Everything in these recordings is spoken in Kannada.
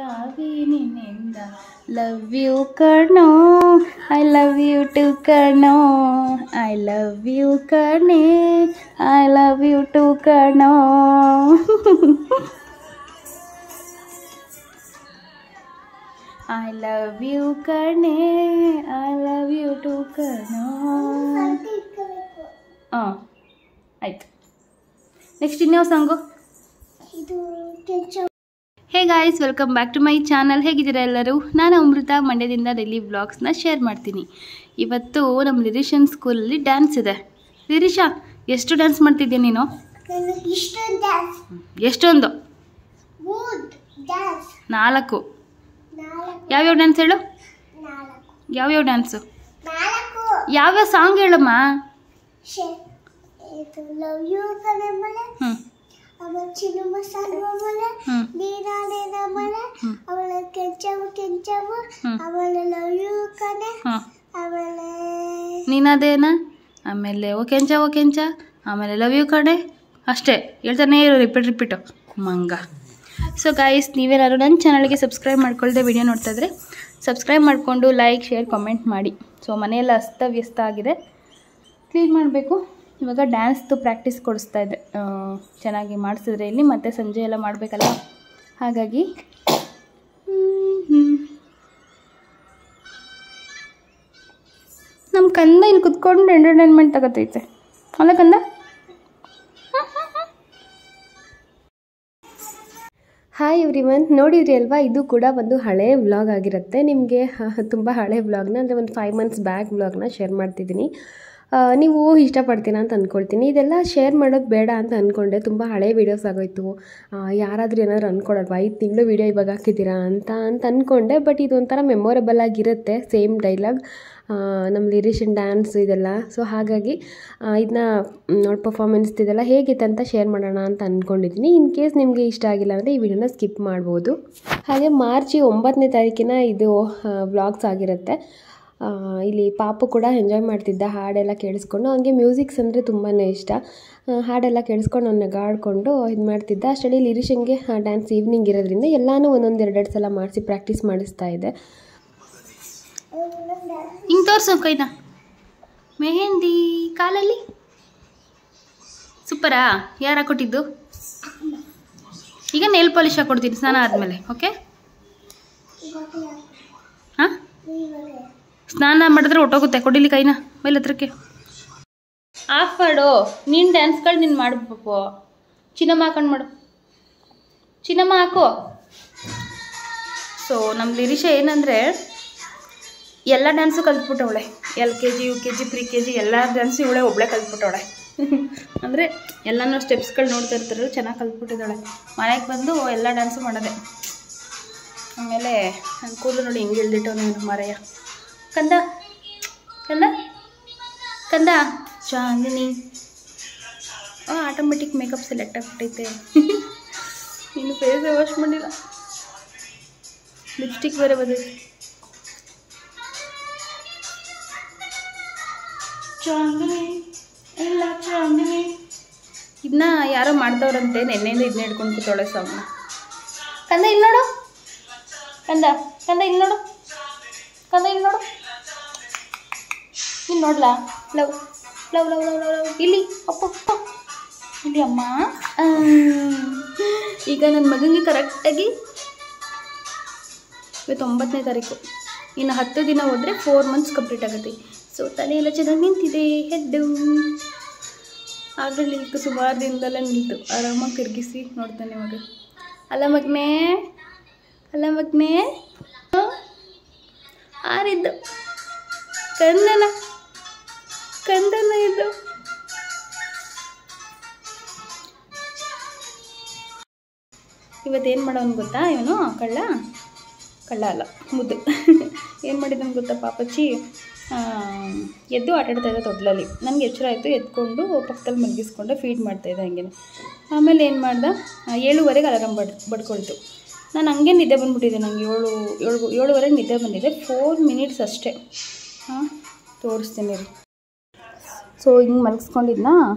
ಮರೆಯಾಗಿ ನಿನ್ನಿಂದ. ಲವ್ ಯು ಕಣೋ, ಐ ಲವ್ ಯು ಟು ಕಣೋ, ಐ ಲವ್ ಯು ಕಣೆ, ಐ ಲವ್ ಯು ಟು ಕಣೋ. I love you ಕಣೆ, I love you ಟು ಕಣೋ. ಆಯ್ತು. ನೆಕ್ಸ್ಟ್ ಇನ್ಯಾವ song? Hey guys, welcome back to my channel. ಹೇಗಿದ್ದೀರಾ ಎಲ್ಲರೂ? ನಾನು ಅಮೃತ, ಮಂಡ್ಯದಿಂದ ಡೈಲಿ ವ್ಲಾಗ್ಸ್ನ ಶೇರ್ ಮಾಡ್ತೀನಿ. ಇವತ್ತು ನಮ್ಮ ಲಿರಿಷನ್ ಸ್ಕೂಲಲ್ಲಿ ಡ್ಯಾನ್ಸ್ ಇದೆ. ಲಿರಿಷಾ, ಎಷ್ಟು ಡ್ಯಾನ್ಸ್ ಮಾಡ್ತಿದ್ಯಾ ನೀನು? ಎಷ್ಟೊಂದು? 4. ಯಾವ್ಯಾವ ಡ್ಯಾನ್ಸ್ ಹೇಳು? ಯಾವ್ಯಾವ ಡ್ಯಾನ್ಸು? ಯಾವ್ಯಾವ ಸಾಂಗ್ ಹೇಳಮ್ಮ? ನೀನದೇನಾ, ಆಮೇಲೆ ಓ ಕೆಂಚ ಓ ಕೆಂಚ, ಆಮೇಲೆ ಲವ್ ಯು ಕಣೆ, ಅಷ್ಟೇ ಹೇಳ್ತಾನೆ ಇರು, ರಿಪೀಟು ಮಂಗ. ಸೊ ಗಾಯ್ಸ್, ನೀವೇನಾದ್ರು ನನ್ನ ಚಾನಲ್ಗೆ ಸಬ್ಸ್ಕ್ರೈಬ್ ಮಾಡ್ಕೊಳ್ದೆ ವಿಡಿಯೋ ನೋಡ್ತಾ ಇದ್ರೆ ಸಬ್ಸ್ಕ್ರೈಬ್ ಮಾಡಿಕೊಂಡು ಲೈಕ್, ಶೇರ್, ಕಾಮೆಂಟ್ ಮಾಡಿ. ಸೊ ಮನೆಯೆಲ್ಲ ಅಸ್ತವ್ಯಸ್ತ ಆಗಿದೆ, ಕ್ಲೀನ್ ಮಾಡಬೇಕು. ಇವಾಗ ಡ್ಯಾನ್ಸ್ದು ಪ್ರಾಕ್ಟೀಸ್ ಕೊಡಿಸ್ತಾ ಇದ್ದೆ. ಚೆನ್ನಾಗಿ ಮಾಡಿಸಿದ್ರೆ ಇಲ್ಲಿ ಮತ್ತೆ ಸಂಜೆ ಎಲ್ಲ ಮಾಡಬೇಕಲ್ಲ, ಹಾಗಾಗಿ ನಮ್ಮ ಕಂದ ಇಲ್ಲಿ ಕುತ್ಕೊಂಡು ಎಂಟರ್ಟೈನ್ಮೆಂಟ್ ತಗೋತೈತೆ ಅಲ್ಲ ಕಂದ? ಹಾಯ್ ಎವ್ರಿವನ್, ನೋಡಿದ್ರಿ ಅಲ್ವಾ, ಇದು ಕೂಡ ಒಂದು ಹಳೆ ವ್ಲಾಗ್ ಆಗಿರುತ್ತೆ. ನಿಮಗೆ ತುಂಬ ಹಳೆ ವ್ಲಾಗ್ನ, ಅಂದರೆ ಒಂದು 5 months ಬ್ಯಾಕ್ ವ್ಲಾಗ್ನ ಶೇರ್ ಮಾಡ್ತಿದ್ದೀನಿ. ನೀವು ಇಷ್ಟಪಡ್ತೀರಾ ಅಂತ ಅಂದ್ಕೊಳ್ತೀನಿ. ಇದೆಲ್ಲ ಶೇರ್ ಮಾಡೋದು ಬೇಡ ಅಂತ ಅಂದ್ಕೊಂಡೆ, ತುಂಬ ಹಳೆ ವೀಡಿಯೋಸ್ ಆಗೋಯ್ತು. ಯಾರಾದರೂ ಏನಾದರೂ ಅಂದ್ಕೊಡಲ್ವಾ 5 ತಿಂಗಳು ವೀಡಿಯೋ ಇವಾಗ ಹಾಕಿದ್ದೀರಾ ಅಂತ ಅಂದ್ಕೊಂಡೆ. ಬಟ್ ಇದು ಒಂಥರ ಮೆಮೊರೇಬಲ್ ಆಗಿರುತ್ತೆ, ಸೇಮ್ ಡೈಲಾಗ್, ನಮ್ಮ ಲಿರಿಷನ್ ಡ್ಯಾನ್ಸ್ ಇದೆಲ್ಲ. ಸೊ ಹಾಗಾಗಿ ಇದನ್ನ ನೋಡಿ ಪರ್ಫಾರ್ಮೆನ್ಸ್ ಇದೆಲ್ಲ ಹೇಗಿತ್ತು ಅಂತ ಶೇರ್ ಮಾಡೋಣ ಅಂತ ಅಂದ್ಕೊಂಡಿದ್ದೀನಿ. ಇನ್ ಕೇಸ್ ನಿಮಗೆ ಇಷ್ಟ ಆಗಿಲ್ಲ ಅಂದರೆ ಈ ವಿಡಿಯೋನ ಸ್ಕಿಪ್ ಮಾಡ್ಬೋದು. ಹಾಗೆ ಮಾರ್ಚ್ 9ನೇ ತಾರೀಕಿನ ಇದು ವ್ಲಾಗ್ಸ್ ಆಗಿರುತ್ತೆ. ಇಲ್ಲಿ ಪಾಪು ಕೂಡ ಎಂಜಾಯ್ ಮಾಡ್ತಿದ್ದ, ಹಾಡೆಲ್ಲ ಕೇಳಿಸ್ಕೊಂಡು. ಅವನಿಗೆ ಮ್ಯೂಸಿಕ್ಸ್ ಅಂದರೆ ತುಂಬಾ ಇಷ್ಟ. ಹಾಡೆಲ್ಲ ಕೇಳಿಸ್ಕೊಂಡು ಅವ್ನು ನಗಾಡ್ಕೊಂಡು ಇದು ಮಾಡ್ತಿದ್ದ. ಅಷ್ಟರಲ್ಲಿ ಲಿರಿಷನ್ಗೆ ಡ್ಯಾನ್ಸ್ ಈವ್ನಿಂಗ್ ಇರೋದ್ರಿಂದ ಎಲ್ಲನೂ 1-2 ಸಲ ಮಾಡಿಸಿ ಪ್ರಾಕ್ಟೀಸ್ ಮಾಡಿಸ್ತಾ ಇದೆ. ಹಿಂಗೆ ತೋರಿಸು ಕೈನ, ಮೆಹಂದಿ ಕಾಲಲ್ಲಿ. ಸೂಪರಾ? ಯಾರು ಹಾಕೊಟ್ಟಿದ್ದು? ಈಗ ನೇಲ್ ಪಾಲಿಶ್ ಹಾಕ್ಕೊಡ್ತೀನಿ ಸ್ನಾನ ಆದಮೇಲೆ. ಓಕೆ? ಹಾಂ, ಸ್ನಾನ ಮಾಡಿದ್ರೆ ಹೊಟ್ಟೋಗುತ್ತೆ. ಕೊಡಿಲಿ ಕೈನ ಮೈಲ್ ಹತ್ರಕ್ಕೆ. ಆಫ್ ಮಾಡು. ನೀನು ಡ್ಯಾನ್ಸ್ಗಳು ನೀನು ಮಾಡಬೇಕು. ಚಿನ್ನಮ್ಮ ಹಾಕೊಂಡು ಮಾಡು. ಚಿನ್ನಮ್ಮ ಹಾಕು. ಸೊ ನಮ್ಮ ಲಿರಿಷಾ ಏನಂದರೆ ಎಲ್ಲ ಡ್ಯಾನ್ಸು ಕಲ್ತ್ಬಿಟ್ಟವಳೆ. LKG, UKG, pre-KG ಎಲ್ಲ ಡ್ಯಾನ್ಸು ಇವಳೆ ಒಬ್ಬಳೆ ಕಲ್ತ್ಬಿಟ್ಟವಳೆ. ಅಂದರೆ ಎಲ್ಲನೂ ಸ್ಟೆಪ್ಸ್ಗಳು ನೋಡ್ತಾ ಇರ್ತಾರೆ, ಚೆನ್ನಾಗಿ ಕಲ್ತ್ಬಿಟ್ಟಿದ್ದಾಳೆ. ಮನೆಗೆ ಬಂದು ಎಲ್ಲ ಡ್ಯಾನ್ಸು ಮಾಡೋದೆ. ಆಮೇಲೆ ನನ್ನ ಕೂದಲು ನೋಡಿ ಹಿಂಗೆ ಇಳ್ದಿಟ್ಟು ನೀನು ಮರೆಯ. ಕಂದ ಕಂದ ಕಂದ ಚಾಂದಿನಿ. ಆಟೋಮೆಟಿಕ್ ಮೇಕಪ್ ಸೆಲೆಕ್ಟ್ ಆಗಿಬಿಟ್ಟೈತೆ. ನೀನು ಫೇಸೇ ವಾಶ್ ಮಾಡಿಲ್ಲ, ಲಿಪ್ಸ್ಟಿಕ್ ಬೇರೆ ಬಂದೈತೆ. ಚಾಂದಿನಿ ಎಲ್ಲ ಚಾಂದಿನಿ. ಇದನ್ನ ಯಾರೋ ಮಾಡ್ತವ್ರಂತೆ, ನೆನ್ನೆಯಿಂದ ಇದನ್ನ ಹಿಡ್ಕೊಂಡು ಕೂತವಳೆ ಸಾಂಗ್ನ. ಕಂದ ಇಲ್ಲಿ ನೋಡು, ಕಂದ ಕಂದ ಇಲ್ಲಿ ನೋಡು, ಕಂದ ಇಲ್ಲಿ ನೋಡು. ಇಲ್ಲಿ ನೋಡ್ಲಾ? Love love love love love ಇಲ್ಲಿ ಅಪ್ಪ ಇಲ್ಲಿ ಅಮ್ಮ. ಈಗ ನನ್ನ ಮಗನಿಗೆ ಕರೆಕ್ಟಾಗಿ ಇವತ್ತು 9ನೇ ತಾರೀಕು, ಇನ್ನು 10 ದಿನ ಹೋದರೆ 4 months ಕಂಪ್ಲೀಟ್ ಆಗುತ್ತೆ. ಸೊ ತಲೆ ಎಲ್ಲ ಚೆನ್ನಾಗಿ ನಿಂತಿದೆ, ಹೆಡ್ಡು ಆಗಲಿ ನಿಲ್ತು, ಸುಮಾರು ದಿನದಲ್ಲೇ ನಿಲ್ತು. ಆರಾಮಾಗಿ ತಿರುಗಿಸಿ ನೋಡ್ತಾನೆ ಮಗ. ಅಲ್ಲ ಮಗನೇ, ಅಲ್ಲ ಮಗನೇ, ಆರಿದ್ದು ಕಂದನ ಕಂದನ ಇದ್ದು. ಇವತ್ತೇನು ಮಾಡೋನು ಗೊತ್ತಾ? ಇವನು ಕಳ್ಳ ಅಲ್ಲ, ಮುದ್ದು. ಏನು ಮಾಡಿದ್ದಾನೆ ಗೊತ್ತಾ ಪಾಪಚ್ಚಿ? ಎದ್ದು ಆಟಾಡ್ತಾ ಇದ್ದ ತೊಟ್ಲಲ್ಲಿ. ನನಗೆ ಎಚ್ಚರ ಆಯಿತು, ಎತ್ಕೊಂಡು ಪಕ್ಕದಲ್ಲಿ ಮಲಗಿಸ್ಕೊಂಡು ಫೀಡ್ ಮಾಡ್ತಾಯಿದ್ದೆ ಹಂಗೆ. ಆಮೇಲೆ ಏನು ಮಾಡ್ದೆ, 7:30ಗೆ ಅಲಾರಾಮ್ ಬಡ್ಕೊಳ್ತು. ನಾನು ಹಂಗೆ ನಿದ್ದೆ ಬಂದುಬಿಟ್ಟಿದ್ದೆ. ನನಗೆ 7:30ಗೆ ನಿದ್ದೆ ಬಂದಿದೆ. 4 minutes ಅಷ್ಟೇ. ತೋರಿಸ್ತೀನಿ ರೀ. ಸೊ ಹಿಂಗೆ ಮಲಗಿಸ್ಕೊಂಡಿದ್ನ,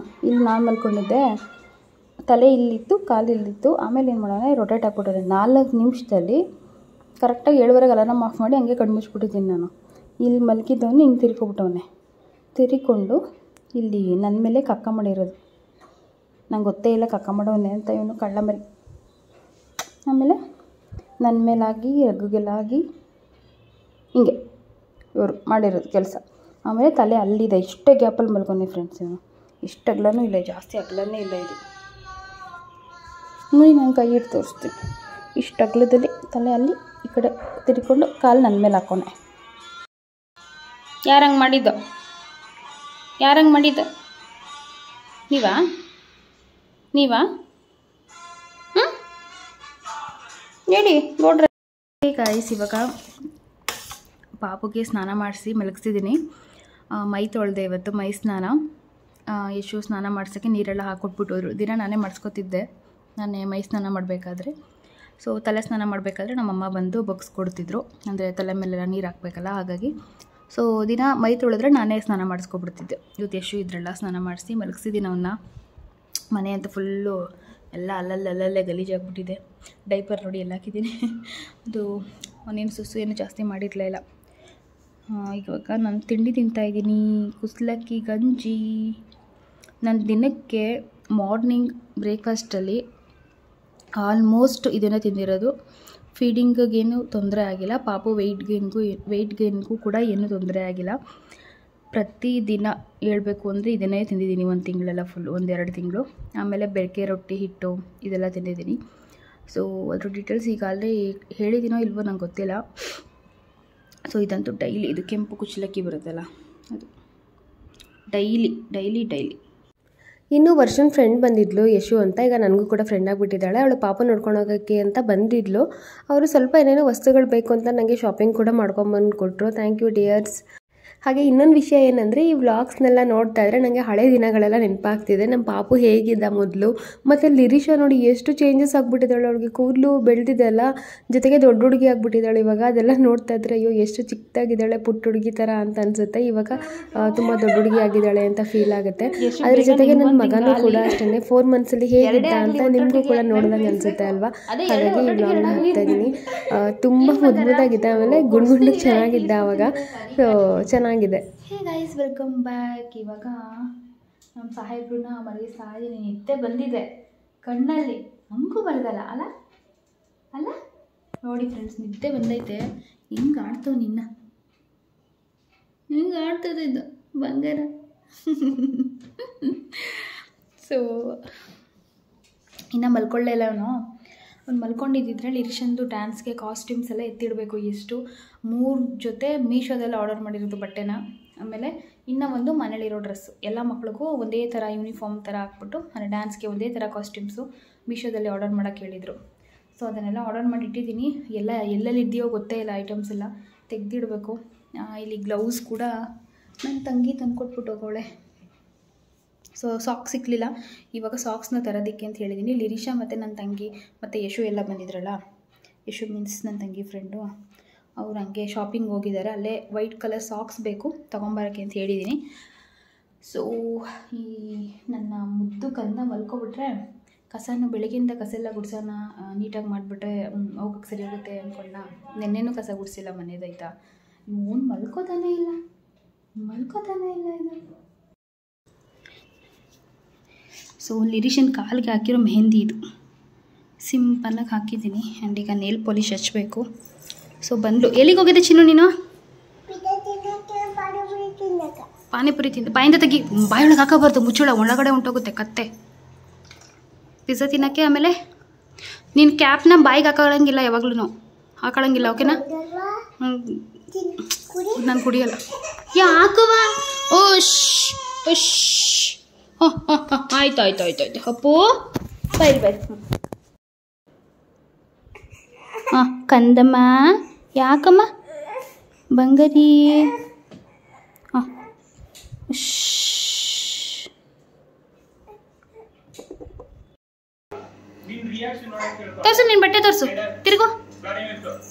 ಇಲ್ಲಿ ನಾನು ಮಲ್ಕೊಂಡಿದ್ದೆ, ತಲೆ ಇಲ್ಲಿತ್ತು, ಕಾಲು ಇಲ್ಲಿತ್ತು. ಆಮೇಲೆ ಏನು ಮಾಡೋಣ, ರೊಟೇಟ್ ಹಾಕ್ಬಿಟ್ಟರೆ 4 ನಿಮಿಷದಲ್ಲಿ ಕರೆಕ್ಟಾಗಿ 7:30 ಅಲಾರಾಮ್ ಆಫ್ ಮಾಡಿ ಹಂಗೆ ಕಣ್ಮುಚ್ಬಿಟ್ಟಿದ್ದೀನಿ ನಾನು. ಇಲ್ಲಿ ಮಲಗಿದ್ದವನು ಹಿಂಗೆ ತಿರ್ಕೊಬಿಟ್ಟವನೆ. ತಿರ್ಕೊಂಡು ಇಲ್ಲಿ ನನ್ನ ಮೇಲೆ ಕಕ್ಕ ಮಾಡಿರೋದು. ನಂಗೆ ಗೊತ್ತೇ ಇಲ್ಲ ಕಕ್ಕ ಮಾಡೋವನ್ನೇ ಅಂತ ಇವನು ಕಳ್ಳ ಮರಿ. ಆಮೇಲೆ ನನ್ನ ಮೇಲಾಗಿ ರಗ್ಗುಗೆಲ್ಲಾಗಿ ಹಿಂಗೆ ಇವರು ಮಾಡಿರೋದು ಕೆಲಸ. ಆಮೇಲೆ ತಲೆ ಅಲ್ಲಿದೆ, ಇಷ್ಟೇ ಗ್ಯಾಪಲ್ಲಿ ಮಲ್ಕೊಂಡೆ ಫ್ರೆಂಡ್ಸ್. ಇವನು ಇಷ್ಟು ಅಗಲನೂ ಇಲ್ಲ, ಜಾಸ್ತಿ ಅಗಲನೇ ಇಲ್ಲ ಇದು. ನೋಡಿ ನಾನು ಕೈ ಇಟ್ಟು ತೋರಿಸ್ತೀನಿ. ಇಷ್ಟು ಅಗಲದಲ್ಲಿ ತಲೆ ಅಲ್ಲಿ ಈ ಕಡೆ ತಿರ್ಕೊಂಡು ಕಾಲು ನನ್ನ ಮೇಲೆ ಹಾಕೋನೆ. ಯಾರಂಗೆ ಮಾಡಿದ್ದು? ಯಾರಂಗೆ ಮಾಡಿದ್ದು? ನೀವಾ ಹ್ಞೂ ಹೇಳಿ ನೋಡ್ರಿ ಗಾಯ್ಸ್. ಇವಾಗ ಪಾಪುಗೆ ಸ್ನಾನ ಮಾಡಿಸಿ ಮಲಗಿಸಿದ್ದೀನಿ. ಮೈ ತೊಳೆದೆ ಇವತ್ತು, ಮೈ ಸ್ನಾನ. ಯಶು ಸ್ನಾನ ಮಾಡ್ಸೋಕ್ಕೆ ನೀರೆಲ್ಲ ಹಾಕ್ಕೊಟ್ಬಿಟ್ಟೋದ್ರು. ದಿನ ನಾನೇ ಮಾಡಿಸ್ಕೊತಿದ್ದೆ, ನಾನೇ ಮೈ ಸ್ನಾನ ಮಾಡಬೇಕಾದ್ರೆ. ಸೊ ತಲೆ ಸ್ನಾನ ಮಾಡಬೇಕಾದ್ರೆ ನಮ್ಮಮ್ಮ ಬಂದು ಬಗ್ಸ್ಕೊಡ್ತಿದ್ರು, ಅಂದರೆ ತಲೆ ಮೇಲೆಲ್ಲ ನೀರು ಹಾಕಬೇಕಲ್ಲ, ಹಾಗಾಗಿ. ಸೊ ದಿನ ಮೈ ತೊಳೆದ್ರೆ ನಾನೇ ಸ್ನಾನ ಮಾಡಿಸ್ಕೊಬಿಡ್ತಿದ್ದೆ. ಇವತ್ತು ಯಶು ಇದ್ರೆಲ್ಲ ಸ್ನಾನ ಮಾಡಿಸಿ ಮಲಗಿಸಿದ್ದೀನಿ ಅವನ್ನ. ಮನೆ ಅಂತ ಫುಲ್ಲು ಎಲ್ಲ ಅಲ್ಲಲ್ಲೇ ಗಲೀಜಾಗ್ಬಿಟ್ಟಿದೆ. ಡೈಪರ್ ನೋಡಿ ಎಲ್ಲ ಹಾಕಿದ್ದೀನಿ. ಅದು ಅವನೇನು ಸುಸ್ಸು ಏನು ಜಾಸ್ತಿ ಮಾಡಿರಲಿಲ್ಲ. ಇವಾಗ ನಾನು ತಿಂಡಿ ತಿಂತಾಯಿದ್ದೀನಿ, ಕುಸ್ಲಕ್ಕಿ ಗಂಜಿ. ನನ್ನ ದಿನಕ್ಕೆ ಮಾರ್ನಿಂಗ್ ಬ್ರೇಕ್ಫಾಸ್ಟಲ್ಲಿ ಆಲ್ಮೋಸ್ಟ್ ಇದನ್ನೇ ತಿಂದಿರೋದು. ಫೀಡಿಂಗೇನು ತೊಂದರೆ ಆಗಿಲ್ಲ, ಪಾಪು ವೆಯ್ಟ್ ಗೇನ್ಗೂ ಕೂಡ ಏನೂ ತೊಂದರೆ ಆಗಿಲ್ಲ. ಪ್ರತಿದಿನ ಹೇಳ್ಬೇಕು ಅಂದರೆ ಇದನ್ನೇ ತಿಂದಿದ್ದೀನಿ, ಒಂದು ತಿಂಗಳೆಲ್ಲ ಫುಲ್ಲು, 1-2 ತಿಂಗಳು. ಆಮೇಲೆ ಬೆಳಗ್ಗೆ ರೊಟ್ಟಿ ಹಿಟ್ಟು ಇದೆಲ್ಲ ತಿಂದಿದ್ದೀನಿ. ಸೊ ಅದ್ರ ಡೀಟೇಲ್ಸ್ ಈಗಾಗಲೇ ಹೇಳಿದ್ದೀನೋ ಇಲ್ವೋ ನಂಗೆ ಗೊತ್ತಿಲ್ಲ. ಸೊ ಇದಂತೂ ಡೈಲಿ, ಇದು ಕೆಂಪು ಕುಚ್ಚಲಕ್ಕಿ ಬರುತ್ತಲ್ಲ ಅದು ಡೈಲಿ. ಇನ್ನು ವರ್ಷನ್ ಫ್ರೆಂಡ್ ಬಂದಿದ್ಲು ಯಶು ಅಂತ, ಈಗ ನನಗೂ ಕೂಡ ಫ್ರೆಂಡ್ ಆಗಿಬಿಟ್ಟಿದ್ದಾಳೆ. ಅವಳು ಪಾಪ ನೋಡ್ಕೊಂಡು ಹೋಗೋಕ್ಕೆ ಅಂತ ಬಂದಿದ್ಲು. ಅವರು ಸ್ವಲ್ಪ ಏನೇನೋ ವಸ್ತುಗಳು ಬೇಕು ಅಂತ ನನಗೆ ಶಾಪಿಂಗ್ ಕೂಡ ಮಾಡ್ಕೊಂಬಂದು ಕೊಟ್ಟರು. Thank you dears. ಹಾಗೆ ಇನ್ನೊಂದು ವಿಷಯ ಏನಂದರೆ, ಈ ವ್ಲಾಗ್ಸ್ನೆಲ್ಲ ನೋಡ್ತಾ ಇದ್ದರೆ ನನಗೆ ಹಳೆ ದಿನಗಳೆಲ್ಲ ನೆನಪಾಗ್ತಿದೆ. ನಮ್ಮ ಪಾಪು ಹೇಗಿದ್ದ ಮೊದಲು, ಮತ್ತು ಲಿರಿಷಾ ನೋಡಿ ಎಷ್ಟು ಚೇಂಜಸ್ ಆಗಿಬಿಟ್ಟಿದ್ದಾಳೆ. ಅವಳಿಗೆ ಕೂದಲು ಬೆಳೆದಿದ್ದೆಲ್ಲ, ಜೊತೆಗೆ ದೊಡ್ಡ ಹುಡುಗಿ ಆಗಿಬಿಟ್ಟಿದ್ದಾಳೆ ಇವಾಗ. ಅದೆಲ್ಲ ನೋಡ್ತಾ ಇದ್ದರೆ ಅಯ್ಯೋ ಎಷ್ಟು ಚಿಕ್ಕದಾಗಿದ್ದಾಳೆ, ಪುಟ್ಟ ಹುಡುಗಿ ಥರ ಅಂತ ಅನಿಸುತ್ತೆ. ಇವಾಗ ತುಂಬ ದೊಡ್ಡ ಹುಡುಗಿ ಆಗಿದ್ದಾಳೆ ಅಂತ ಫೀಲ್ ಆಗುತ್ತೆ. ಅದ್ರ ಜೊತೆಗೆ ನನ್ನ ಮಗನೂ ಕೂಡ ಅಷ್ಟೇ 4 ಮಂತ್ಸಲ್ಲಿ ಹೇಗಿದ್ದ ಅಂತ ನಿಮಗೂ ಕೂಡ ನೋಡಿದಂಗೆ ಅನಿಸುತ್ತೆ ಅಲ್ವಾ. ಹಾಗಾಗಿ ಈ ವ್ಲಾಗ್ನ ಹಾಕ್ತಾ ಇದ್ದೀನಿ. ತುಂಬ ಮುದ್ದಾಗಿದ್ದ, ಆಮೇಲೆ ಗುಂಡು ಚೆನ್ನಾಗಿದ್ದ ಅವಾಗ. ಸೊ ಚೆನ್ನಾಗಿದೆ. Hey guys, welcome back. ಇವಾಗ ನಮ್ಮ ಸಾಹೇಬ್ರನ್ನ ಮಲಗಿಸ್ತಾಯಿದ್ದೀನಿ. ನಿದ್ದೆ ಬಂದಿದೆ ಕಣ್ಣಲ್ಲಿ, ನಮಗೂ ಬರದಲ್ಲ ಅಲ್ಲ ನೋಡಿ ಫ್ರೆಂಡ್ಸ್, ನಿದ್ದೆ ಬಂದೈತೆ. ಹಿಂಗೆ ಆಡ್ತವೆ ನಿನ್ನ, ಹಿಂಗೆ ಆಡ್ತದೆ ಇದು ಬಂಗಾರ. ಸೊ ಇನ್ನು ಮಲ್ಕೊಳ್ಳೇ ಇಲ್ಲ ಅವನು. ಅವ್ನು ಮಲ್ಕೊಂಡಿದ್ದಿದ್ರೆ ಲಿರಿಷನ್ದು ಡ್ಯಾನ್ಸ್ಗೆ ಕಾಸ್ಟ್ಯೂಮ್ಸ್ ಎಲ್ಲ ಎತ್ತಿಡಬೇಕು. ಎಷ್ಟು 3 ಜೊತೆ ಮೀಶೋದಲ್ಲಿ ಆರ್ಡರ್ ಮಾಡಿರೋದು ಬಟ್ಟೆನ. ಆಮೇಲೆ ಇನ್ನೂ ಒಂದು ಮನೇಲಿರೋ ಡ್ರೆಸ್ಸು, ಎಲ್ಲ ಮಕ್ಳಿಗೂ ಒಂದೇ ಥರ ಯೂನಿಫಾರ್ಮ್ ಥರ ಹಾಕ್ಬಿಟ್ಟು, ಅಂದರೆ ಡ್ಯಾನ್ಸ್ಗೆ ಒಂದೇ ಥರ ಕಾಸ್ಟ್ಯೂಮ್ಸು ಮೀಶೋದಲ್ಲಿ ಆರ್ಡರ್ ಮಾಡೋಕ್ಕೆ ಹೇಳಿದರು. ಸೊ ಅದನ್ನೆಲ್ಲ ಆರ್ಡರ್ ಮಾಡಿ ಇಟ್ಟಿದ್ದೀನಿ. ಎಲ್ಲೆಲ್ಲಿದೆಯೋ ಗೊತ್ತೇ ಇಲ್ಲ, ಐಟಮ್ಸ್ ಎಲ್ಲ ತೆಗೆದಿಡಬೇಕು. ಇಲ್ಲಿ ಗ್ಲೌಸ್ ಕೂಡ ನನ್ನ ತಂಗಿ ತಂದುಕೊಟ್ಬಿಟ್ಟು ಹೋಗೋಳೆ. ಸೊ ಸಾಕ್ಸ್ ಸಿಕ್ಕಲಿಲ್ಲ, ಇವಾಗ ಸಾಕ್ಸ್ನ ತರೋದಕ್ಕೆ ಅಂತ ಹೇಳಿದ್ದೀನಿ. ಲಿರಿಷಾ ಮತ್ತು ನನ್ನ ತಂಗಿ ಮತ್ತು ಯಶು ಎಲ್ಲ ಬಂದಿದ್ರಲ್ಲ, ಯಶು ಮೀನ್ಸ್ ನನ್ನ ತಂಗಿ ಫ್ರೆಂಡು, ಅವ್ರು ಹಂಗೆ ಶಾಪಿಂಗ್ ಹೋಗಿದ್ದಾರೆ. ಅಲ್ಲೇ ವೈಟ್ ಕಲರ್ ಸಾಕ್ಸ್ ಬೇಕು ತೊಗೊಂಬರೋಕ್ಕೆ ಅಂತ ಹೇಳಿದ್ದೀನಿ. ಸೊ ಈ ನನ್ನ ಮುದ್ದು ಕಂದ ಮಲ್ಕೊಬಿಟ್ರೆ, ಕಸನ ಬೆಳಗ್ಗೆಯಿಂದ ಕಸ ಎಲ್ಲ ಗುಡ್ಸೋಣ ನೀಟಾಗಿ ಮಾಡಿಬಿಟ್ರೆ ಹೋಗೋಕ್ಕೆ ಸರಿ ಆಗುತ್ತೆ ಅಂದ್ಕೊಂಡ. ನೆನ್ನೆನೂ ಕಸ ಗುಡಿಸಿಲ್ಲ ಮನೆಯದಾಯ್ತಾ. ಇವನು ಮಲ್ಕೋತಾನೇ ಇಲ್ಲ ಇದು. ಸೊ ಲಿರಿಷನ್ ಕಾಲಿಗೆ ಹಾಕಿರೋ ಮೆಹಂದಿ ಇದು, ಸಿಂಪಲ್ಲಾಗಿ ಹಾಕಿದ್ದೀನಿ. ಆ್ಯಂಡ್ ಈಗ ನೇಲ್ ಪಾಲಿಶ್ ಹಚ್ಚಬೇಕು. ಸೊ ಬಂದು ಎಲ್ಲಿಗೆ ಹೋಗಿದ್ದೆ ಚಿನ್ನು ನೀನು? ಪಾನಿಪುರಿ ತಿಂದು ಬಾಯಿಂದ ತೆಗಿ, ಬಾಯೊಳಗೆ ಹಾಕೋಬಾರ್ದು, ಮುಚ್ಚಳ ಒಳಗಡೆ ಹೊಂಟೋಗುತ್ತೆ ಕತ್ತೆ. ಪಿಜ್ಜಾ ತಿನ್ನೋಕ್ಕೆ. ಆಮೇಲೆ ನೀನು ಕ್ಯಾಪ್ನ ಬಾಯಿಗೆ ಹಾಕೊಳ್ಳಂಗಿಲ್ಲ, ಯಾವಾಗ್ಲೂ ಹಾಕೊಳ್ಳಂಗಿಲ್ಲ, ಓಕೆನಾ? ನಾನು ಕುಡಿಯಲ್ಲ. ಯಾಕವ? ಓಶ್ ಆಯ್ತು ಅಪ್ಪು ಬೈರಿ. ಹಾಂ ಕಂದಮ್ಮ, ಯಾಕಮ್ಮ ಬಂಗಾರಿ? ಹಾಂ ತೋರಿಸು, ನಿನ್ನ ಬಟ್ಟೆ ತೋರಿಸು, ತಿರುಗು.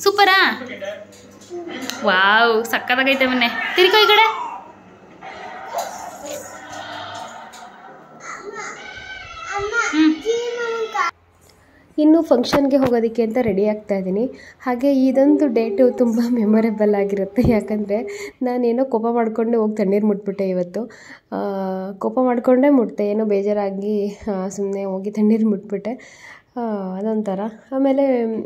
ಸೂಪರಾ? ವಾವ್, ಸಕ್ಕತ್ತಾಗೈತೆ. ಮೊನ್ನೆ ತಿರುಗೋ ಈ ಕಡೆ. ಇನ್ನು ಫಂಕ್ಷನ್ಗೆ ಹೋಗೋದಕ್ಕೆ ಅಂತ ರೆಡಿ ಆಗ್ತಾ ಇದ್ದೀನಿ. ಹಾಗೆ ಇದೊಂದು ಡೇಟು ತುಂಬ ಮೆಮೊರೇಬಲ್ ಆಗಿರುತ್ತೆ. ಯಾಕಂದರೆ ನಾನೇನೋ ಕೋಪ ಮಾಡಿಕೊಂಡೆ ಹೋಗಿ ತಣ್ಣೀರು ಮುಟ್ಬಿಟ್ಟೆ ಇವತ್ತು. ಕೋಪ ಮಾಡಿಕೊಂಡೇ ಮುಟ್ತೆ, ಏನೋ ಬೇಜಾರಾಗಿ ಸುಮ್ಮನೆ ಹೋಗಿ ತಣ್ಣೀರು ಮುಟ್ಬಿಟ್ಟೆ. ಅದೊಂಥರ. ಆಮೇಲೆ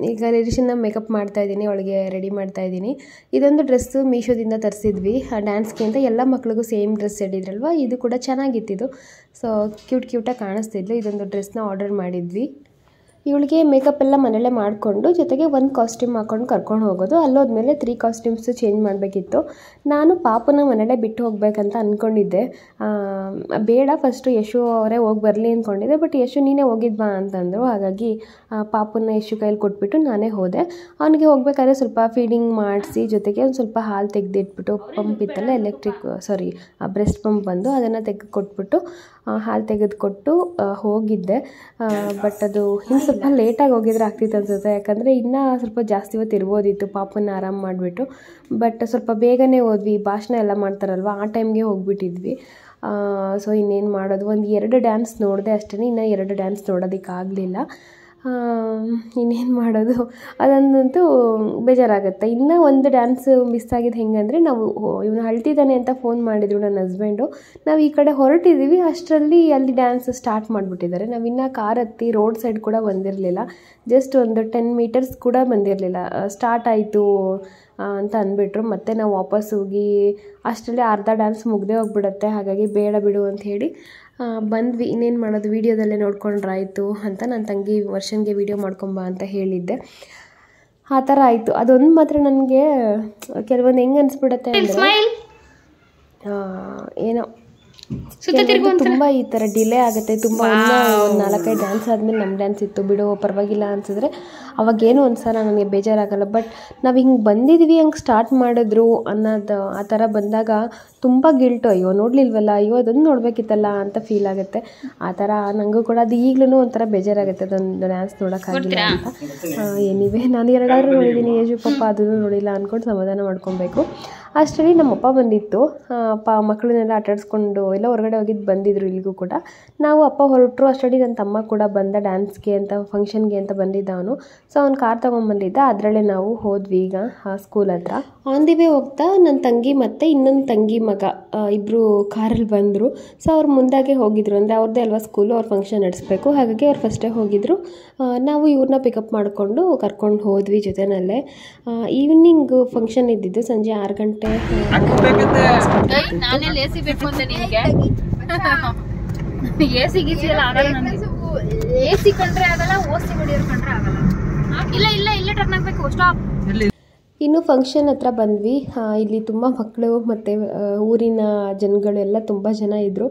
ಈಗ ಲಿರಿಷನ್ನ ಮೇಕಪ್ ಮಾಡ್ತಾಯಿದ್ದೀನಿ, ಅವಳಿಗೆ ರೆಡಿ ಮಾಡ್ತಾಯಿದ್ದೀನಿ. ಇದೊಂದು ಡ್ರೆಸ್ಸು ಮೀಶೋದಿಂದ ತರಿಸಿದ್ವಿ ಡ್ಯಾನ್ಸ್ಗೆ ಅಂತ. ಎಲ್ಲ ಮಕ್ಳಿಗೂ ಸೇಮ್ ಡ್ರೆಸ್ ಹೇಳಿದ್ರಲ್ವ, ಇದು ಕೂಡ ಚೆನ್ನಾಗಿತ್ತಿದು. ಸೊ ಕ್ಯೂಟಾಗಿ ಕಾಣಿಸ್ತಿದ್ಲು. ಇದೊಂದು ಡ್ರೆಸ್ನ ಆರ್ಡರ್ ಮಾಡಿದ್ವಿ. ಇವಳಿಗೆ ಮೇಕಪ್ ಎಲ್ಲ ಮನೆಯಲ್ಲೇ ಮಾಡಿಕೊಂಡು ಜೊತೆಗೆ ಒಂದು ಕಾಸ್ಟ್ಯೂಮ್ ಹಾಕ್ಕೊಂಡು ಕರ್ಕೊಂಡು ಹೋಗೋದು. ಅಲ್ಲೋದ್ಮೇಲೆ 3 ಕಾಸ್ಟ್ಯೂಮ್ಸು ಚೇಂಜ್ ಮಾಡಬೇಕಿತ್ತು. ನಾನು ಪಾಪನ ಮನೆಯಲ್ಲೇ ಬಿಟ್ಟು ಹೋಗ್ಬೇಕಂತ ಅಂದ್ಕೊಂಡಿದ್ದೆ. ಬೇಡ, ಫಸ್ಟು ಯಶು ಅವರೇ ಹೋಗಿ ಬರಲಿ ಅಂದ್ಕೊಂಡಿದ್ದೆ. ಬಟ್ ಯಶು ನೀನೇ ಹೋಗಿದ್ದು ಬಾ ಅಂತಂದರು. ಹಾಗಾಗಿ ಪಾಪನ ಯಶು ಕೈಯಲ್ಲಿ ಕೊಟ್ಬಿಟ್ಟು ನಾನೇ ಹೋದೆ. ಅವನಿಗೆ ಹೋಗ್ಬೇಕಾದ್ರೆ ಸ್ವಲ್ಪ ಫೀಡಿಂಗ್ ಮಾಡಿಸಿ, ಜೊತೆಗೆ ಒಂದು ಸ್ವಲ್ಪ ಹಾಲು ತೆಗೆದಿಟ್ಬಿಟ್ಟು, ಪಂಪ್ ಇತ್ತಲ್ಲ ಬ್ರೆಸ್ಟ್ ಪಂಪ್ ಬಂದು ಅದನ್ನು ತೆಗೆದುಕೊಟ್ಬಿಟ್ಟು ಹಾಲು ತೆಗೆದುಕೊಟ್ಟು ಹೋಗಿದ್ದೆ. ಬಟ್ ಅದು ಇನ್ನು ಸ್ವಲ್ಪ ಲೇಟಾಗಿ ಹೋಗಿದ್ರೆ ಆಗ್ತಿತ್ತು ಅನ್ಸುತ್ತೆ. ಯಾಕಂದರೆ ಇನ್ನೂ ಸ್ವಲ್ಪ ಜಾಸ್ತಿ ಹೊತ್ತು ಇರ್ಬೋದಿತ್ತು ಪಾಪನ ಆರಾಮ ಮಾಡಿಬಿಟ್ಟು. ಬಟ್ ಸ್ವಲ್ಪ ಬೇಗನೆ ಹೋದ್ವಿ. ಭಾಷಣ ಎಲ್ಲ ಮಾಡ್ತಾರಲ್ವ, ಆ ಟೈಮ್ಗೆ ಹೋಗ್ಬಿಟ್ಟಿದ್ವಿ. ಸೊ ಇನ್ನೇನು ಮಾಡೋದು, 1-2 ಡ್ಯಾನ್ಸ್ ನೋಡಿದೆ ಅಷ್ಟೇ. ಇನ್ನು 2 ಡ್ಯಾನ್ಸ್ ನೋಡೋದಕ್ಕಾಗಲಿಲ್ಲ. ಇನ್ನೇನು ಮಾಡೋದು, ಅದೊಂದಂತೂ ಬೇಜಾರಾಗುತ್ತೆ. ಇನ್ನೂ ಒಂದು ಡ್ಯಾನ್ಸ್ ಮಿಸ್ ಆಗಿದ್ದು ಹೆಂಗಂದರೆ, ನಾವು ಇವನು ಅಳ್ತಿದ್ದಾನೆ ಅಂತ ಫೋನ್ ಮಾಡಿದ್ರು ನನ್ನ ಹಸ್ಬೆಂಡು. ನಾವು ಈ ಕಡೆ ಹೊರಟಿದ್ದೀವಿ, ಅಷ್ಟರಲ್ಲಿ ಅಲ್ಲಿ ಡ್ಯಾನ್ಸ್ ಸ್ಟಾರ್ಟ್ ಮಾಡಿಬಿಟ್ಟಿದ್ದಾರೆ. ನಾವು ಇನ್ನೂ ಕಾರ್ ಹತ್ತಿ ರೋಡ್ ಸೈಡ್ ಕೂಡ ಬಂದಿರಲಿಲ್ಲ. ಜಸ್ಟ್ ಒಂದು 10 ಮೀಟರ್ಸ್ ಕೂಡ ಬಂದಿರಲಿಲ್ಲ, ಸ್ಟಾರ್ಟ್ ಆಯಿತು ಅಂತ ಅಂದ್ಬಿಟ್ರು. ಮತ್ತು ನಾವು ವಾಪಸ್ ಹೋಗಿ ಅಷ್ಟರಲ್ಲಿ ಅರ್ಧ ಡ್ಯಾನ್ಸ್ ಮುಗ್ದೇ ಹೋಗ್ಬಿಡುತ್ತೆ. ಹಾಗಾಗಿ ಬೇಡ ಬಿಡು ಅಂತ ಹೇಳಿ ಬಂದ್ವಿ. ಇನ್ನೇನು ಮಾಡೋದು, ವೀಡಿಯೋದಲ್ಲೇ ನೋಡ್ಕೊಂಡ್ರಾಯ್ತು ಅಂತ ನನ್ನ ತಂಗಿ ವರ್ಷನ್ಗೆ ವೀಡಿಯೋ ಮಾಡ್ಕೊಂಬ ಅಂತ ಹೇಳಿದ್ದೆ. ಆ ಥರ ಆಯಿತು. ಅದೊಂದು ಮಾತ್ರ ನನಗೆ ಕೆಲವೊಂದು ಹೆಂಗೆ ಅನಿಸ್ಬಿಡುತ್ತೆ ಅಂದರೆ, ಏನೋ ತುಂಬ ಈ ಥರ ಡಿಲೇ ಆಗುತ್ತೆ. ತುಂಬ ಒಂದು 4-5 ಡ್ಯಾನ್ಸ್ ಆದಮೇಲೆ ನಮ್ಮ ಡ್ಯಾನ್ಸ್ ಇತ್ತು ಬಿಡು ಪರವಾಗಿಲ್ಲ ಅನಿಸಿದ್ರೆ ಅವಾಗೇನು ಒಂದ್ಸಲ ನನಗೆ ಬೇಜಾರಾಗಲ್ಲ. ಬಟ್ ನಾವು ಹಿಂಗೆ ಬಂದಿದ್ವಿ, ಹಂಗೆ ಸ್ಟಾರ್ಟ್ ಮಾಡಿದ್ರು ಅನ್ನೋದು ಆ ಥರ ಬಂದಾಗ ತುಂಬ ಗಿಲ್ಟು. ಅಯ್ಯೋ ನೋಡಲಿಲ್ವಲ್ಲ, ಅಯ್ಯೋ ಅದನ್ನು ನೋಡಬೇಕಿತ್ತಲ್ಲ ಅಂತ ಫೀಲ್ ಆಗುತ್ತೆ. ಆ ಥರ ನನಗೂ ಕೂಡ ಅದು ಈಗಲೂ ಒಂಥರ ಬೇಜಾರಾಗುತ್ತೆ, ಅದೊಂದು ಡ್ಯಾನ್ಸ್ ನೋಡೋಕ್ಕಾಗಿಲ್ಲ ಅಂತ. ಏನಿವೆ, ನಾನು 2 ನೋಡಿದ್ದೀನಿ, ಯೇಜು ಪಾಪ ಅದನ್ನು ನೋಡಿಲ್ಲ ಅಂದ್ಕೊಂಡು ಸಮಾಧಾನ ಮಾಡ್ಕೊಬೇಕು. ಅಷ್ಟರಲ್ಲಿ ನಮ್ಮಪ್ಪ ಬಂದಿತ್ತು. ಮಕ್ಕಳನ್ನೆಲ್ಲ ಆಟಾಡಿಸ್ಕೊಂಡು ಎಲ್ಲ ಹೊರಗಡೆ ಹೋಗಿದ್ದು ಬಂದಿದ್ದರು ಇಲ್ಲಿಗೂ ಕೂಡ. ನಾವು ಅಪ್ಪ ಹೊರಟರು ಅಷ್ಟರಲ್ಲಿ ನನ್ನ ತಮ್ಮ ಕೂಡ ಬಂದ, ಡ್ಯಾನ್ಸ್ಗೆ ಅಂತ ಫಂಕ್ಷನ್ಗೆ ಅಂತ ಬಂದಿದ್ದ ಅವನು. ಸೊ ಅವ್ನು ಕಾರ್ ತೊಗೊಂಬಂದಿದ್ದ, ಅದರಲ್ಲೇ ನಾವು ಹೋದ್ವಿ ಈಗ ಸ್ಕೂಲ್ ಹತ್ರ. ಆನ್ ದಿ ವೇ ಹೋಗ್ತಾ ನನ್ನ ತಂಗಿ ಮತ್ತು ಇನ್ನೊಂದು ತಂಗಿ ಮಗ ಇಬ್ಬರು ಕಾರಲ್ಲಿ ಬಂದರು. ಸೊ ಅವ್ರು ಮುಂದಾಗೆ ಹೋಗಿದ್ರು, ಅಂದರೆ ಅವ್ರದ್ದೇ ಅಲ್ವಾ ಸ್ಕೂಲು, ಅವ್ರು ಫಂಕ್ಷನ್ ನಡೆಸಬೇಕು. ಹಾಗಾಗಿ ಅವ್ರು ಫಸ್ಟೇ ಹೋಗಿದ್ರು. ನಾವು ಇವ್ರನ್ನ ಪಿಕಪ್ ಮಾಡಿಕೊಂಡು ಕರ್ಕೊಂಡು ಹೋದ್ವಿ ಜೊತೆಯಲ್ಲೇ. ಈವ್ನಿಂಗ್ ಫಂಕ್ಷನ್ ಇದ್ದಿದ್ದು ಸಂಜೆ 6 ಗಂಟೆ. ನಾನೇ ಲೇಸಿ ಬೇಕು ಅಂತ ನಿಮಗೆ ಎಸಿ ಗೀಸಿ ಎಲ್ಲ ಆಗಲ್ಲ ನನಗೆ. ಎಸಿ ಕಂಡ್ರೆ ಆಗಲ್ಲ, ಓಸಿ ಹೊಡಿಯೋರು ಕಂಡ್ರೆ ಆಗಲ್ಲ. ಇಲ್ಲ ಟರ್ನ್ ಆಗಬೇಕು, ಸ್ಟಾಪ್. ಇನ್ನು ಫಂಕ್ಷನ್ ಹತ್ರ ಬಂದ್ವಿ. ಇಲ್ಲಿ ತುಂಬ ಮಕ್ಕಳು ಮತ್ತು ಊರಿನ ಜನಗಳು ಎಲ್ಲ ತುಂಬ ಜನ ಇದ್ದರು.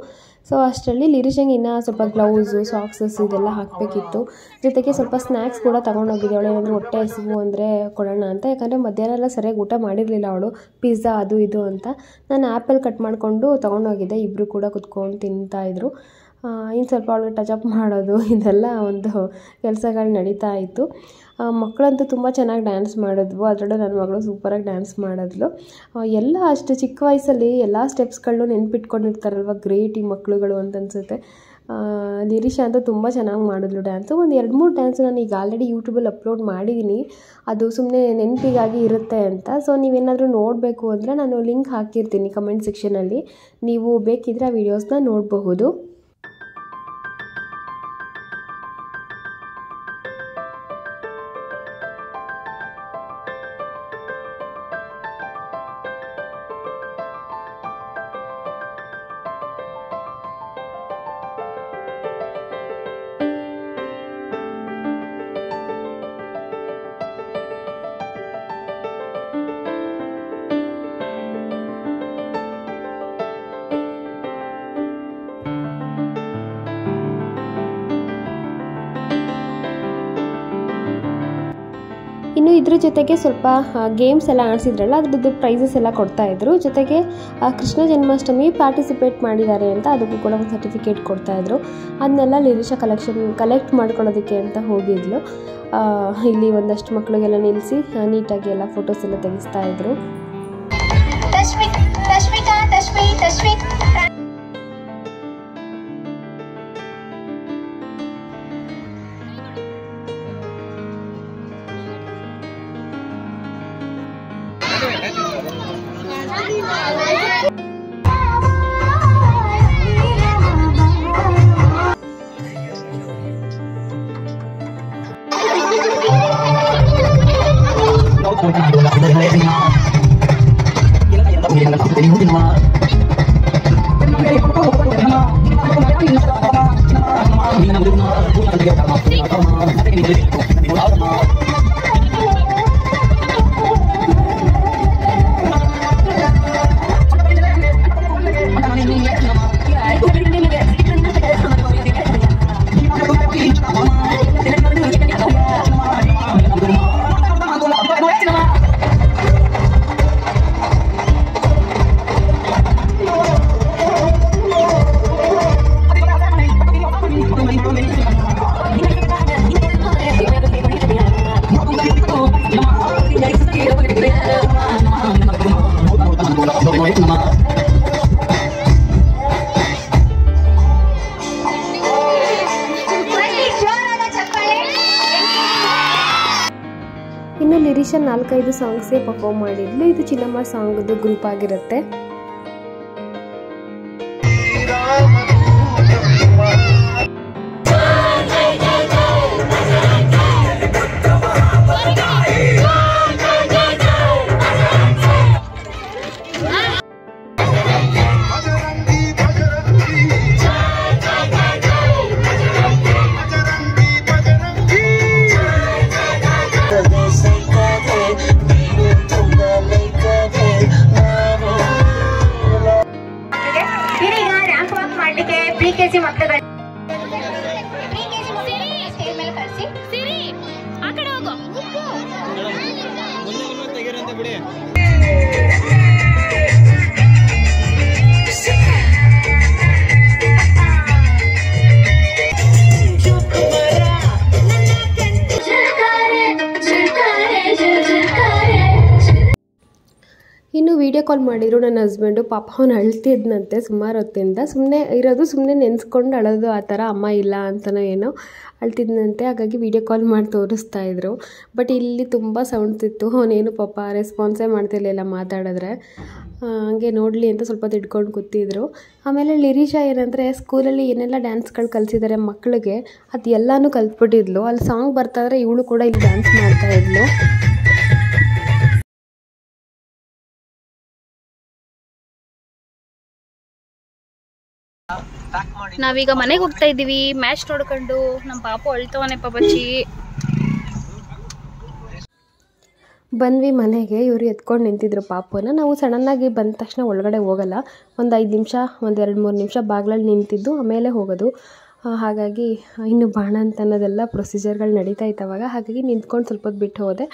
ಸೊ ಅಷ್ಟರಲ್ಲಿ ಲಿರಿಷಂಗೆ ಇನ್ನೂ ಸ್ವಲ್ಪ ಗ್ಲೌಸು, ಸಾಕ್ಸಸ್ ಇದೆಲ್ಲ ಹಾಕಬೇಕಿತ್ತು. ಜೊತೆಗೆ ಸ್ವಲ್ಪ ಸ್ನ್ಯಾಕ್ಸ್ ಕೂಡ ತೊಗೊಂಡೋಗಿದ್ದೆ. ಅವಳು ಏನಾದರೂ ಹೊಟ್ಟೆ ಹಸಿವು ಅಂದರೆ ಕೊಡೋಣ ಅಂತ. ಯಾಕಂದರೆ ಮಧ್ಯಾಹ್ನ ಎಲ್ಲ ಸರಿಯಾಗಿ ಊಟ ಮಾಡಿರಲಿಲ್ಲ ಅವಳು, ಪಿಜ್ಜಾ ಅದು ಇದು ಅಂತ. ನಾನು ಆ್ಯಪಲ್ ಕಟ್ ಮಾಡಿಕೊಂಡು ತೊಗೊಂಡೋಗಿದ್ದೆ. ಇಬ್ಬರು ಕೂಡ ಕುತ್ಕೊಂಡು ತಿಂತಾಯಿದ್ರು. ಇನ್ನು ಸ್ವಲ್ಪ ಅವಳಿಗೆ ಟಚಪ್ ಮಾಡೋದು, ಇದೆಲ್ಲ ಒಂದು ಕೆಲಸಗಳು ನಡೀತಾ ಇತ್ತು. ಮಕ್ಕಳಂತೂ ತುಂಬ ಚೆನ್ನಾಗಿ ಡ್ಯಾನ್ಸ್ ಮಾಡಿದ್ವು. ಅದರಲ್ಲೂ ನನ್ನ ಮಗಳು ಸೂಪರಾಗಿ ಡ್ಯಾನ್ಸ್ ಮಾಡಿದ್ಲು. ಎಲ್ಲ ಅಷ್ಟು ಚಿಕ್ಕ ವಯಸ್ಸಲ್ಲಿ ಎಲ್ಲ ಸ್ಟೆಪ್ಸ್ಗಳನ್ನೂ ನೆನ್ಪಿಟ್ಕೊಂಡಿರ್ತಾರಲ್ವ, ಗ್ರೇಟ್ ಈ ಮಕ್ಕಳುಗಳು ಅಂತ ಅನಿಸುತ್ತೆ. ಲಿರಿಷಾ ಅಂತೂ ತುಂಬ ಚೆನ್ನಾಗಿ ಮಾಡಿದ್ಲು ಡ್ಯಾನ್ಸು. ಒಂದು 2-3 ಡ್ಯಾನ್ಸ್ ನಾನು ಈಗ ಆಲ್ರೆಡಿ ಯೂಟ್ಯೂಬಲ್ಲಿ ಅಪ್ಲೋಡ್ ಮಾಡಿದ್ದೀನಿ. ಅದು ಸುಮ್ಮನೆ ನೆನಪಿಗಾಗಿ ಇರುತ್ತೆ ಅಂತ. ಸೊ ನೀವೇನಾದರೂ ನೋಡಬೇಕು ಅಂದರೆ ನಾನು ಲಿಂಕ್ ಹಾಕಿರ್ತೀನಿ ಕಮೆಂಟ್ ಸೆಕ್ಷನಲ್ಲಿ, ನೀವು ಬೇಕಿದ್ದರೆ ಆ ವೀಡಿಯೋಸ್ನ ನೋಡಬಹುದು. ಇನ್ನು ಇದ್ರ ಜೊತೆಗೆ ಸ್ವಲ್ಪ ಗೇಮ್ಸ್ ಎಲ್ಲ ಆಡಿಸಿದ್ರಲ್ಲ, ಅದ್ರದ್ದು ಪ್ರೈಸಸ್ ಎಲ್ಲ ಕೊಡ್ತಾಯಿದ್ರು. ಜೊತೆಗೆ ಕೃಷ್ಣ ಜನ್ಮಾಷ್ಟಮಿ ಪಾರ್ಟಿಸಿಪೇಟ್ ಮಾಡಿದ್ದಾರೆ ಅಂತ ಅದಕ್ಕೂ ಕೂಡ ಒಂದು ಸರ್ಟಿಫಿಕೇಟ್ ಕೊಡ್ತಾಯಿದ್ರು. ಅದನ್ನೆಲ್ಲ ಲಿರಿಷಾ ಕಲೆಕ್ಟ್ ಮಾಡ್ಕೊಳ್ಳೋದಕ್ಕೆ ಅಂತ ಹೋಗಿದ್ಲು. ಇಲ್ಲಿ ಒಂದಷ್ಟು ಮಕ್ಕಳಿಗೆಲ್ಲ ನಿಲ್ಲಿಸಿ ನೀಟಾಗಿ ಎಲ್ಲ ಫೋಟೋಸ್ ಎಲ್ಲ ತೆಗೆಸ್ತಾಯಿದ್ರು. ಇನ್ನು ಲಿರಿಷಾ 4-5 ಸಾಂಗ್ಸ್ಗೆ ಪರ್ಫಾರ್ಮ್ ಮಾಡಿದ್ಲು. ಇದು ಚಿನ್ನಮ್ಮ ಸಾಂಗ್ದು ಗ್ರೂಪ್ ಆಗಿರುತ್ತೆ. ಇನ್ನು ವಿಡಿಯೋ ಕಾಲ್ ಮಾಡಿದ್ರು ನನ್ನ ಹಸ್ಬೆಂಡು. ಪಾಪ ಅವನು ಅಳ್ತಿದ್ನಂತೆ ಸುಮಾರು ಹೊತ್ತಿಂದ. ಸುಮ್ಮನೆ ನೆನೆಸ್ಕೊಂಡು ಅಳೋದು ಆ ಥರ, ಅಮ್ಮ ಇಲ್ಲ ಅಂತನೋ ಏನೋ ಅಳ್ತಿದ್ನಂತೆ. ಹಾಗಾಗಿ ವಿಡಿಯೋ ಕಾಲ್ ಮಾಡಿ ತೋರಿಸ್ತಾ ಇದ್ರು. ಬಟ್ ಇಲ್ಲಿ ತುಂಬ ಸೌಂಡ್ಸ್ ಇತ್ತು. ಅವನೇನು ಪಾಪ ರೆಸ್ಪಾನ್ಸೇ ಮಾಡ್ತಿರ್ಲಿಲ್ಲ ಮಾತಾಡಿದ್ರೆ. ಹಂಗೆ ನೋಡಲಿ ಅಂತ ಸ್ವಲ್ಪ ತಿಡ್ಕೊಂಡು ಕೂತಿದ್ರು. ಆಮೇಲೆ ಲಿರಿಷಾ ಏನಂದರೆ ಸ್ಕೂಲಲ್ಲಿ ಏನೆಲ್ಲ ಡ್ಯಾನ್ಸ್ಗಳು ಕಲಿಸಿದ್ದಾರೆ ಮಕ್ಕಳಿಗೆ ಅದು ಎಲ್ಲನೂ ಕಲ್ತ್ಬಿಟ್ಟಿದ್ಲು. ಅಲ್ಲಿ ಸಾಂಗ್ ಬರ್ತಾಯಿದ್ರೆ ಇವಳು ಕೂಡ ಇಲ್ಲಿ ಡ್ಯಾನ್ಸ್ ಮಾಡ್ತಾಯಿದ್ಲು. ನಾವೀಗ ಮನೆಗೆ ಹೋಗ್ತಾ ಇದ್ದೀವಿ ಮ್ಯಾಚ್ ನೋಡ್ಕೊಂಡು. ನಮ್ಮ ಪಾಪು ಅಳ್ತವನೆ ಪಾಪಚ್ಚಿ. ಬಂದ್ವಿ ಮನೆಗೆ. ಇವರು ಎತ್ಕೊಂಡು ನಿಂತಿದ್ರು ಪಾಪುನ. ನಾವು ಸಡನ್ನಾಗಿ ಬಂದ ತಕ್ಷಣ ಒಳಗಡೆ ಹೋಗಲ್ಲ. ಒಂದು 5 ನಿಮಿಷ, ಒಂದು 2-3 ನಿಮಿಷ ಬಾಗಿಲಲ್ಲಿ ನಿಂತಿದ್ದು ಆಮೇಲೆ ಹೋಗೋದು. ಹಾಗಾಗಿ ಇನ್ನು ಬಾಣ ಅಂತ ಅನ್ನೋದೆಲ್ಲ ಪ್ರೊಸೀಜರ್ಗಳು ನಡೀತಾ ಇತ್ತವಾಗ. ಹಾಗಾಗಿ ನಿಂತ್ಕೊಂಡು ಸ್ವಲ್ಪ ಹೊತ್ತು ಬಿಟ್ಟು ಹೋದೆ.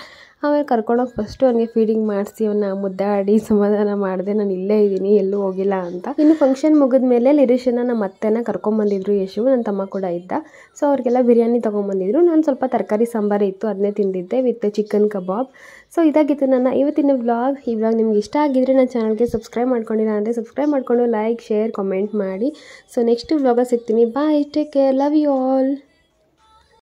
ಆಮೇಲೆ ಕರ್ಕೊಂಡೋಗಿ ಫಸ್ಟು ಅವನಿಗೆ ಫೀಡಿಂಗ್ ಮಾಡಿಸಿ ಅವನ್ನ ಮುದ್ದಾಡಿ ಸಮಾಧಾನ ಮಾಡಿದೆ, ನಾನು ಇಲ್ಲೇ ಇದ್ದೀನಿ ಎಲ್ಲೂ ಹೋಗಿಲ್ಲ ಅಂತ. ಇನ್ನು ಫಂಕ್ಷನ್ ಮುಗಿದ ಮೇಲೆ ಲಿರಿಷನ ನಮ್ಮ ಅತ್ತೆನ ಕರ್ಕೊಂಬಂದಿದ್ರು ಯಶು, ನನ್ನ ತಮ್ಮ ಕೂಡ ಇದ್ದ. ಸೊ ಅವ್ರಿಗೆಲ್ಲ ಬಿರಿಯಾನಿ ತೊಗೊಂಬಂದಿದ್ರು. ನಾನು ಸ್ವಲ್ಪ ತರಕಾರಿ ಸಾಂಬಾರು ಇತ್ತು ಅದನ್ನೇ ತಿಂದಿದ್ದೆ ವಿತ್ ಚಿಕನ್ ಕಬಾಬ್. ಸೊ ಇದಾಗಿತ್ತು ನನ್ನ ಇವತ್ತಿನ ವ್ಲಾಗ್. ಈ ವ್ಲಾಗ್ ನಿಮ್ಗೆ ಇಷ್ಟ ಆಗಿದ್ರೆ ನನ್ನ ಚಾನಲ್ಗೆ ಸಬ್ಸ್ಕ್ರೈಬ್ ಮಾಡ್ಕೊಂಡಿಲ್ಲ ಅಂದರೆ ಸಬ್ಸ್ಕ್ರೈಬ್ ಮಾಡಿಕೊಂಡು ಲೈಕ್, ಶೇರ್, ಕಾಮೆಂಟ್ ಮಾಡಿ. ಸೊ ನೆಕ್ಸ್ಟ್ ವ್ಲಾಗ ಸಿಗ್ತೀನಿ. Bye, take care, love you all.